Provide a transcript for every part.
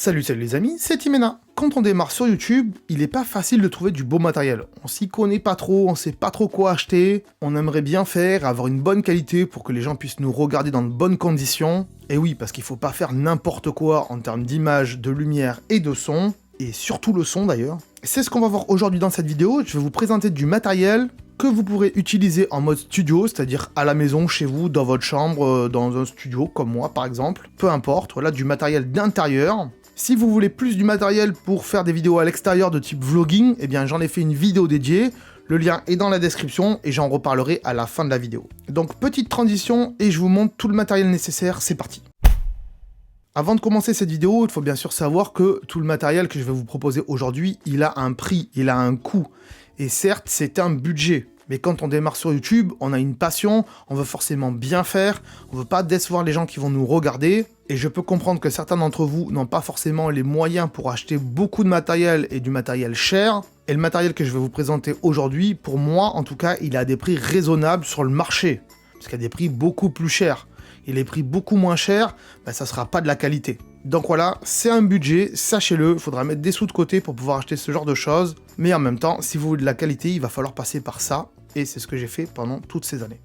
Salut les amis, c'est Timena. Quand on démarre sur YouTube, il n'est pas facile de trouver du beau matériel. On s'y connaît pas trop, on sait pas trop quoi acheter, on aimerait bien faire, avoir une bonne qualité pour que les gens puissent nous regarder dans de bonnes conditions. Et oui, parce qu'il faut pas faire n'importe quoi en termes d'image, de lumière et de son, et surtout le son d'ailleurs. C'est ce qu'on va voir aujourd'hui dans cette vidéo, je vais vous présenter du matériel que vous pourrez utiliser en mode studio, c'est-à-dire à la maison, chez vous, dans votre chambre, dans un studio, comme moi par exemple. Peu importe, voilà, du matériel d'intérieur. Si vous voulez plus du matériel pour faire des vidéos à l'extérieur de type vlogging, eh bien j'en ai fait une vidéo dédiée, le lien est dans la description et j'en reparlerai à la fin de la vidéo. Donc petite transition et je vous montre tout le matériel nécessaire, c'est parti. Avant de commencer cette vidéo, il faut bien sûr savoir que tout le matériel que je vais vous proposer aujourd'hui, il a un prix, il a un coût. Et certes, c'est un budget. Mais quand on démarre sur YouTube, on a une passion, on veut forcément bien faire, on veut pas décevoir les gens qui vont nous regarder. Et je peux comprendre que certains d'entre vous n'ont pas forcément les moyens pour acheter beaucoup de matériel et du matériel cher. Et le matériel que je vais vous présenter aujourd'hui, pour moi en tout cas, il a des prix raisonnables sur le marché. Parce qu'il y a des prix beaucoup plus chers. Et les prix beaucoup moins chers, ça sera pas de la qualité. Donc voilà, c'est un budget, sachez-le, il faudra mettre des sous de côté pour pouvoir acheter ce genre de choses. Mais en même temps, si vous voulez de la qualité, il va falloir passer par ça. Et c'est ce que j'ai fait pendant toutes ces années.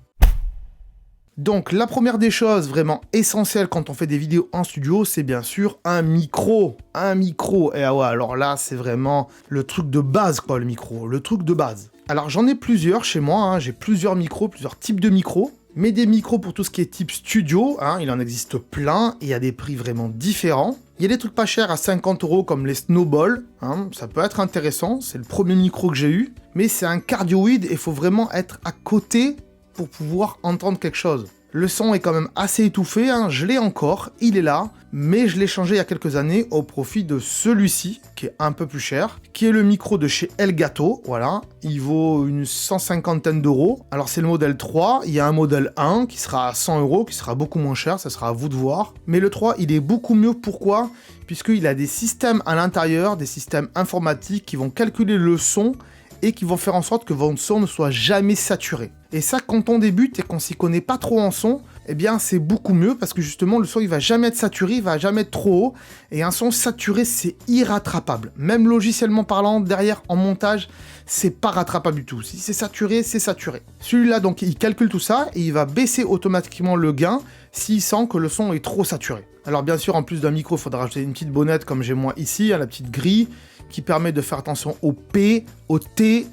Donc la première des choses vraiment essentielles quand on fait des vidéos en studio, c'est bien sûr un micro. Un micro, et ah ouais, alors là c'est vraiment le truc de base quoi, le micro, le truc de base. Alors j'en ai plusieurs chez moi, hein, j'ai plusieurs micros, plusieurs types de micros. Mais des micros pour tout ce qui est type studio, hein, il en existe plein, et il y a des prix vraiment différents. Il y a des trucs pas chers à 50 € comme les Snowball, hein, ça peut être intéressant, c'est le premier micro que j'ai eu. Mais c'est un cardioïde et il faut vraiment être à côté pour pouvoir entendre quelque chose. Le son est quand même assez étouffé, hein, je l'ai encore, il est là, mais je l'ai changé il y a quelques années au profit de celui-ci, qui est un peu plus cher, qui est le micro de chez Elgato, voilà, il vaut une 150aine d'euros. Alors c'est le modèle 3, il y a un modèle 1 qui sera à 100 €, qui sera beaucoup moins cher, ça sera à vous de voir. Mais le 3, il est beaucoup mieux, pourquoi ? Puisqu'il a des systèmes à l'intérieur, des systèmes informatiques qui vont calculer le son, et qui vont faire en sorte que votre son ne soit jamais saturé. Et ça, quand on débute et qu'on s'y connaît pas trop en son, eh bien c'est beaucoup mieux parce que justement le son il va jamais être saturé, il va jamais être trop haut, et un son saturé c'est irrattrapable. Même logiciellement parlant, derrière en montage, c'est pas rattrapable du tout. Si c'est saturé, c'est saturé. Celui-là donc il calcule tout ça et il va baisser automatiquement le gain s'il sent que le son est trop saturé. Alors bien sûr en plus d'un micro, il faudra rajouter une petite bonnette comme j'ai moi ici, à la petite grille, qui permet de faire attention au P, au T,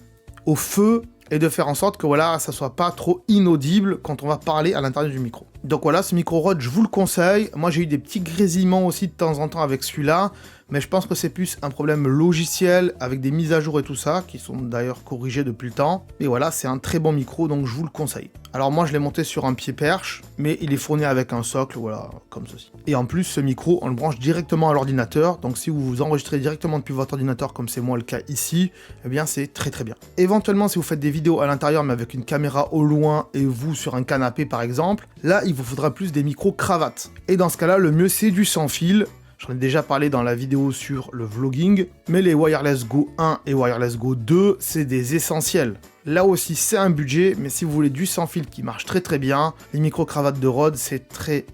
au feu, et de faire en sorte que voilà, ça soit pas trop inaudible quand on va parler à l'intérieur du micro. Donc voilà, ce micro Rode, je vous le conseille. Moi j'ai eu des petits grésillements aussi de temps en temps avec celui-là, mais je pense que c'est plus un problème logiciel avec des mises à jour et tout ça, qui sont d'ailleurs corrigées depuis le temps. Et voilà, c'est un très bon micro, donc je vous le conseille. Alors moi je l'ai monté sur un pied perche, mais il est fourni avec un socle, voilà, comme ceci. Et en plus, ce micro, on le branche directement à l'ordinateur, donc si vous vous enregistrez directement depuis votre ordinateur, comme c'est moi le cas ici, eh bien c'est très très bien. Éventuellement, si vous faites des vidéos à l'intérieur, mais avec une caméra au loin, et vous sur un canapé par exemple, là il vous faudra plus des micros cravates. Et dans ce cas-là, le mieux c'est du sans fil. J'en ai déjà parlé dans la vidéo sur le vlogging, mais les Wireless Go 1 et Wireless Go 2, c'est des essentiels. Là aussi, c'est un budget, mais si vous voulez du sans fil qui marche très très bien, les micro-cravates de Rode, c'est très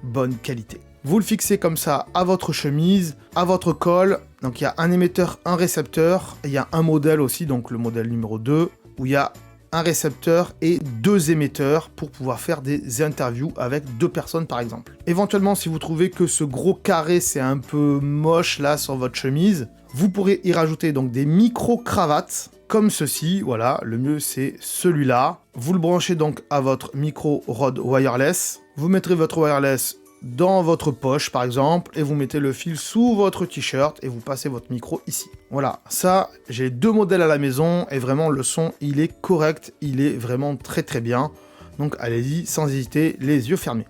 bonne qualité. Vous le fixez comme ça à votre chemise, à votre col. Donc il y a un émetteur, un récepteur, et il y a un modèle aussi, donc le modèle numéro 2, où il y a un récepteur et 2 émetteurs pour pouvoir faire des interviews avec 2 personnes par exemple. Éventuellement, si vous trouvez que ce gros carré c'est un peu moche là sur votre chemise, vous pourrez y rajouter donc des micro-cravates comme ceci, voilà, le mieux c'est celui-là. Vous le branchez donc à votre micro Rode wireless, vous mettrez votre wireless dans votre poche par exemple, et vous mettez le fil sous votre t-shirt et vous passez votre micro ici. Voilà, ça, j'ai 2 modèles à la maison et vraiment le son, il est correct, il est vraiment très très bien. Donc allez-y sans hésiter, les yeux fermés.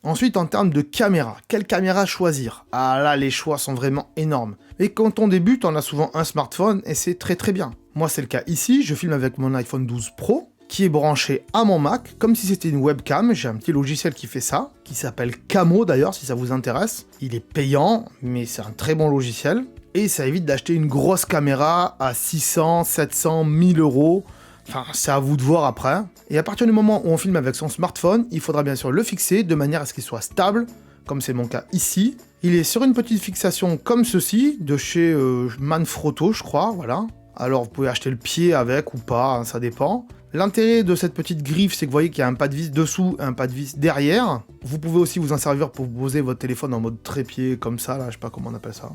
Ensuite, en termes de caméra, quelle caméra choisir? Ah là, les choix sont vraiment énormes. Et quand on débute, on a souvent un smartphone et c'est très très bien. Moi, c'est le cas ici, je filme avec mon iPhone 12 Pro, qui est branché à mon Mac, comme si c'était une webcam. J'ai un petit logiciel qui fait ça, qui s'appelle Camo d'ailleurs, si ça vous intéresse. Il est payant, mais c'est un très bon logiciel. Et ça évite d'acheter une grosse caméra à 600, 700, 1000 €. Enfin, c'est à vous de voir après. Et à partir du moment où on filme avec son smartphone, il faudra bien sûr le fixer de manière à ce qu'il soit stable, comme c'est mon cas ici. Il est sur une petite fixation comme ceci, de chez Manfrotto, je crois, voilà. Alors vous pouvez acheter le pied avec ou pas, hein, ça dépend. L'intérêt de cette petite griffe, c'est que vous voyez qu'il y a un pas de vis dessous et un pas de vis derrière. Vous pouvez aussi vous en servir pour poser votre téléphone en mode trépied, comme ça, là, je sais pas comment on appelle ça.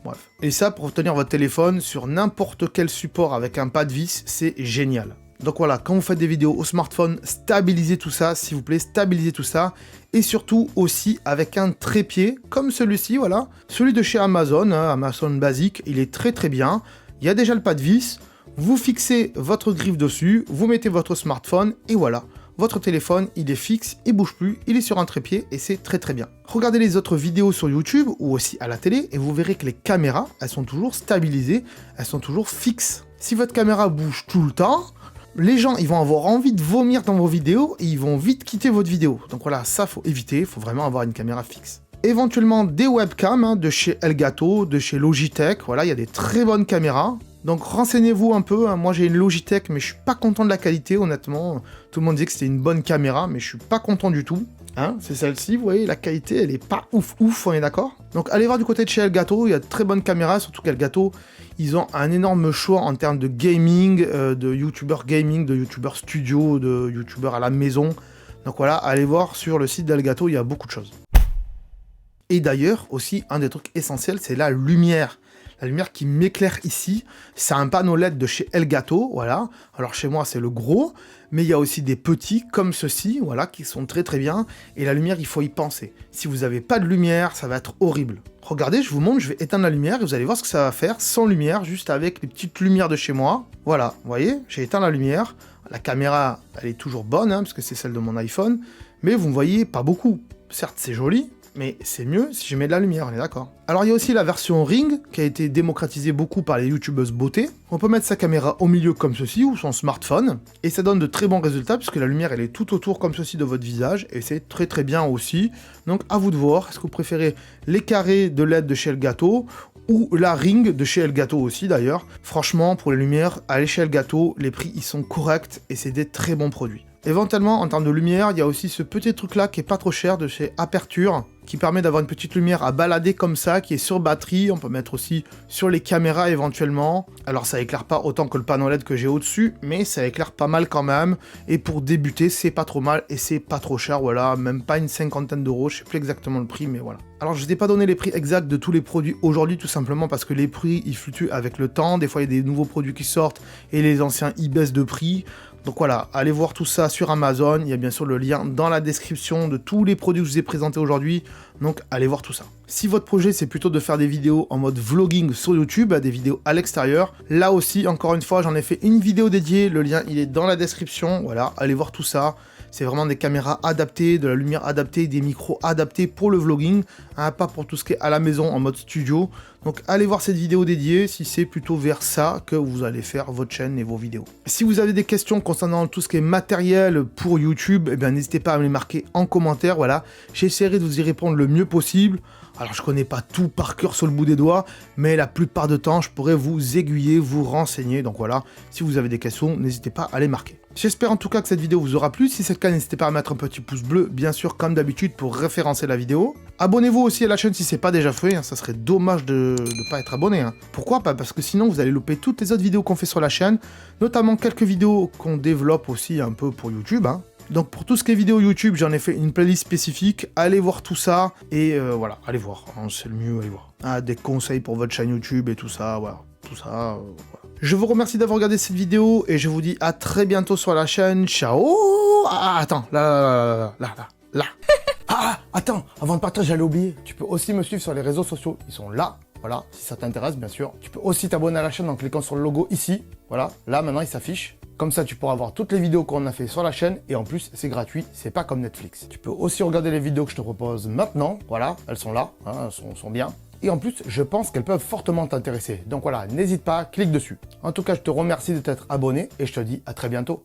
Bref. Et ça, pour tenir votre téléphone sur n'importe quel support avec un pas de vis, c'est génial. Donc voilà, quand vous faites des vidéos au smartphone, stabilisez tout ça, s'il vous plaît, stabilisez tout ça. Et surtout aussi avec un trépied, comme celui-ci, voilà. Celui de chez Amazon, hein, Amazon basique, il est très très bien. Il y a déjà le pas de vis, vous fixez votre griffe dessus, vous mettez votre smartphone, et voilà. Votre téléphone, il est fixe, il bouge plus, il est sur un trépied, et c'est très très bien. Regardez les autres vidéos sur YouTube, ou aussi à la télé, et vous verrez que les caméras, elles sont toujours stabilisées, elles sont toujours fixes. Si votre caméra bouge tout le temps, les gens, ils vont avoir envie de vomir dans vos vidéos et ils vont vite quitter votre vidéo. Donc voilà, ça, faut éviter, il faut vraiment avoir une caméra fixe. Éventuellement, des webcams hein, de chez Elgato, de chez Logitech, voilà, il y a des très bonnes caméras. Donc renseignez-vous un peu, hein. Moi j'ai une Logitech, mais je suis pas content de la qualité, honnêtement. Tout le monde dit que c'était une bonne caméra, mais je suis pas content du tout. Hein, c'est celle-ci, vous voyez, la qualité, elle est pas ouf, on est d'accord? Donc allez voir du côté de chez Elgato, il y a de très bonnes caméras, surtout qu'Elgato, ils ont un énorme choix en termes de gaming, de youtubeurs gaming, de youtubeurs studio, de youtubeurs à la maison. Donc voilà, allez voir sur le site d'Elgato, il y a beaucoup de choses. Et d'ailleurs, aussi, un des trucs essentiels, c'est la lumière. La lumière qui m'éclaire ici, c'est un panneau LED de chez Elgato, voilà. Alors chez moi, c'est le gros, mais il y a aussi des petits, comme ceux-ci, voilà, qui sont très très bien. Et la lumière, il faut y penser. Si vous n'avez pas de lumière, ça va être horrible. Regardez, je vous montre, je vais éteindre la lumière et vous allez voir ce que ça va faire sans lumière, juste avec les petites lumières de chez moi. Voilà, vous voyez, j'ai éteint la lumière. La caméra, elle est toujours bonne, hein, parce que c'est celle de mon iPhone, mais vous ne voyez pas beaucoup. Certes, c'est joli, mais c'est mieux si je mets de la lumière, on est d'accord. Alors il y a aussi la version Ring, qui a été démocratisée beaucoup par les youtubeuses beauté. On peut mettre sa caméra au milieu comme ceci, ou son smartphone, et ça donne de très bons résultats, puisque la lumière elle est tout autour comme ceci de votre visage, et c'est très très bien aussi. Donc à vous de voir, est-ce que vous préférez les carrés de LED de chez Elgato, ou la Ring de chez Elgato aussi d'ailleurs. Franchement, pour les lumières, allez chez Elgato, les prix ils sont corrects, et c'est des très bons produits. Éventuellement, en termes de lumière, il y a aussi ce petit truc-là qui est pas trop cher de chez Aperture, qui permet d'avoir une petite lumière à balader comme ça, qui est sur batterie. On peut mettre aussi sur les caméras éventuellement. Alors ça éclaire pas autant que le panneau LED que j'ai au-dessus, mais ça éclaire pas mal quand même. Et pour débuter, c'est pas trop mal et c'est pas trop cher, voilà, même pas une cinquantaine d'euros, je sais plus exactement le prix, mais voilà. Alors je vous ai pas donné les prix exacts de tous les produits aujourd'hui, tout simplement parce que les prix, ils fluctuent avec le temps. Des fois, il y a des nouveaux produits qui sortent et les anciens, ils baissent de prix. Donc voilà, allez voir tout ça sur Amazon, il y a bien sûr le lien dans la description de tous les produits que je vous ai présentés aujourd'hui, donc allez voir tout ça. Si votre projet c'est plutôt de faire des vidéos en mode vlogging sur YouTube, des vidéos à l'extérieur, là aussi, encore une fois, j'en ai fait une vidéo dédiée, le lien il est dans la description, voilà, allez voir tout ça. C'est vraiment des caméras adaptées, de la lumière adaptée, des micros adaptés pour le vlogging, hein, pas pour tout ce qui est à la maison en mode studio. Donc allez voir cette vidéo dédiée si c'est plutôt vers ça que vous allez faire votre chaîne et vos vidéos. Si vous avez des questions concernant tout ce qui est matériel pour YouTube, eh bien n'hésitez pas à me les marquer en commentaire, voilà. J'essaierai de vous y répondre le mieux possible. Alors je connais pas tout par cœur sur le bout des doigts, mais la plupart du temps je pourrais vous aiguiller, vous renseigner. Donc voilà, si vous avez des questions, n'hésitez pas à les marquer. J'espère en tout cas que cette vidéo vous aura plu. Si c'est le cas, n'hésitez pas à mettre un petit pouce bleu, bien sûr, comme d'habitude, pour référencer la vidéo. Abonnez-vous aussi à la chaîne si c'est pas déjà fait, hein. Ça serait dommage de ne pas être abonné. Hein. Pourquoi? Parce que sinon vous allez louper toutes les autres vidéos qu'on fait sur la chaîne, notamment quelques vidéos qu'on développe aussi un peu pour YouTube. Hein. Donc pour tout ce qui est vidéo YouTube, j'en ai fait une playlist spécifique, allez voir tout ça, et voilà, allez voir, hein, c'est le mieux, allez voir. Ah, des conseils pour votre chaîne YouTube et tout ça, voilà, tout ça, voilà. Je vous remercie d'avoir regardé cette vidéo, et je vous dis à très bientôt sur la chaîne, ciao. Ah, attends, là. Ah, attends, avant de partir, j'allais oublier, tu peux aussi me suivre sur les réseaux sociaux, ils sont là. Voilà, si ça t'intéresse, bien sûr. Tu peux aussi t'abonner à la chaîne en cliquant sur le logo ici. Voilà, là, maintenant, il s'affiche. Comme ça, tu pourras voir toutes les vidéos qu'on a fait sur la chaîne. Et en plus, c'est gratuit, c'est pas comme Netflix. Tu peux aussi regarder les vidéos que je te propose maintenant. Voilà, elles sont là, hein, elles sont bien. Et en plus, je pense qu'elles peuvent fortement t'intéresser. Donc voilà, n'hésite pas, clique dessus. En tout cas, je te remercie de t'être abonné et je te dis à très bientôt.